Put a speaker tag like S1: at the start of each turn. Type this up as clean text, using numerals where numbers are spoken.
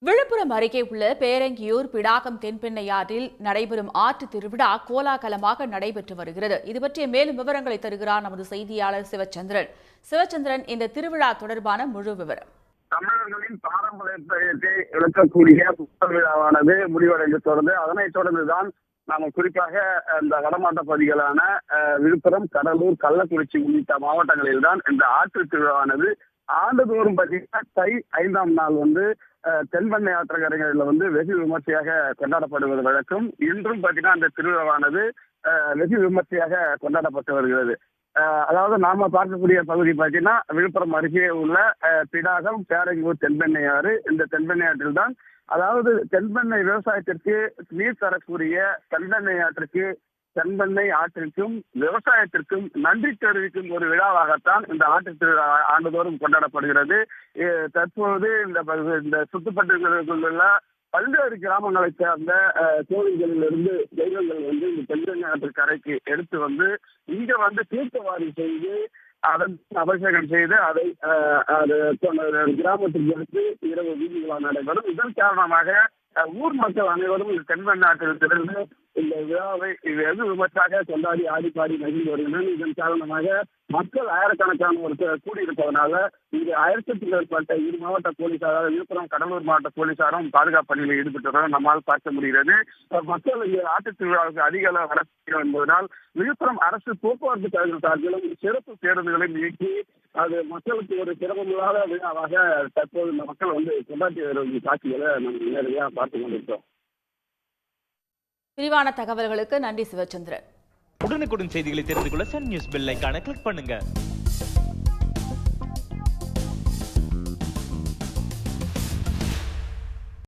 S1: விழுப்புரம் அருகே உள்ள பேரங்கியூர் பிடாகம் தென்பெண்ணையாற்றில் நடைபெறும் ஆற்று திருவிழா கோலாகலமாக நடைபெற்று வருகிறது. இது பற்றிய மேலும் விவரங்களை தருகிறார் நமது செய்தியாளர் சிவச்சந்திரன். இந்த திருவிழா தொடர்பான முழு விவரம்.
S2: தமிழர்களின் பாரம்பரியத்தை விளக்கக்கூடிய விழாவானது முடிவடைந்து தொடர்ந்து அதனைத் தொடர்ந்துதான் நாங்கள் குறிப்பாக இந்த வடமாட்ட பகுதிகளான விழுப்புரம், கடலூர், கள்ளக்குறிச்சி உள்ளிட்ட மாவட்டங்களில் தான் இந்த ஆற்று திருவிழாவானது ஆண்டுதோறும் பார்த்தீங்கன்னா தை 5ஆம் நாள் தென்பெண்ணை ஆற்றங்கரைகளில் வெகு விமர்சையாக கொண்டாடப்படுவது வழக்கம். இன்றும் பார்த்தீங்கன்னா அந்த திருவிழாவானது வெகு விமர்சையாக கொண்டாடப்பட்டு வருகிறது. அதாவது நாம பார்க்கக்கூடிய பகுதி பார்த்தீங்கன்னா விழுப்புரம் அருகே உள்ள பிடாகம், பேரங்கூர், தென்பெண்ணை ஆறு. இந்த தென்பெண்ணை ஆற்றில் தான் அதாவது தென்பெண்ணை விவசாயத்திற்கு நீர் தரக்கூடிய தென்பெண்ணை ஆற்றுக்கு தென்பெண்ணை ஆற்றிற்கும் விவசாயத்திற்கும் நன்றி தெரிவிக்கும் ஒரு விழாவாகத்தான் இந்த ஆற்று திருவிழா ஆண்டுதோறும் கொண்டாடப்படுகிறது. தற்போது இந்த சுற்றுப்பட்டுள்ள பல்வேறு கிராமங்களை சேர்ந்த கோவில்களிலிருந்து தெய்வங்கள் இந்த தென்பெண்ணை ஆற்று கரைக்கு எடுத்து இங்க தீர்த்தவாரி செய்து அதன் அபிஷேகம் செய்து அதை கிராமத்திற்கு எடுத்து இரவு வீதிகளா நடைபெறும். இதன் காரணமாக ஊர் மக்கள் அனைவரும் இந்த தென்பெண்ணை ஆற்றில் திறந்து இந்த விழாவை வெகு விமர்சையாக கொண்டாடி ஆடிப்பாடி மகிழ்ந்து வருகின்றனர். இதன் காரணமாக மக்கள் ஆயிரக்கணக்கானோர் கூடியிருப்பதனால இங்கு 1000க்கும் மேற்பட்ட இரு மாவட்ட போலீசாராக விழுப்புரம், கடலூர் மாவட்ட போலீசாரும் பாதுகாப்பு பணியில் ஈடுபட்டுள்ளனர் நம்மால் பார்க்க முடிகிறது. மக்கள் இங்கு ஆற்றுத் திருவிழாவுக்கு அதிக அளவு வர என்பதனால் விழுப்புரம் அரசு போக்குவரத்து கழகம் சார்பிலும் சிறப்பு பேருந்துகளை இயக்கி அது மக்களுக்கு ஒரு சிரமமில்லாத விழாவாக தற்போது இந்த மக்கள் கொண்டாடி வரும் காட்சிகளை நம்ம நேரடியாக பார்த்து கொண்டிருக்கிறோம்.
S1: விரிவான தகவல்களுக்கு நன்றி சிவச்சந்திரன்.
S3: உடனுக்குடன் செய்திகளை தெரிந்து கொள்ள சன் நியூஸ் பெல் ஐகானை கிளிக் பண்ணுங்க.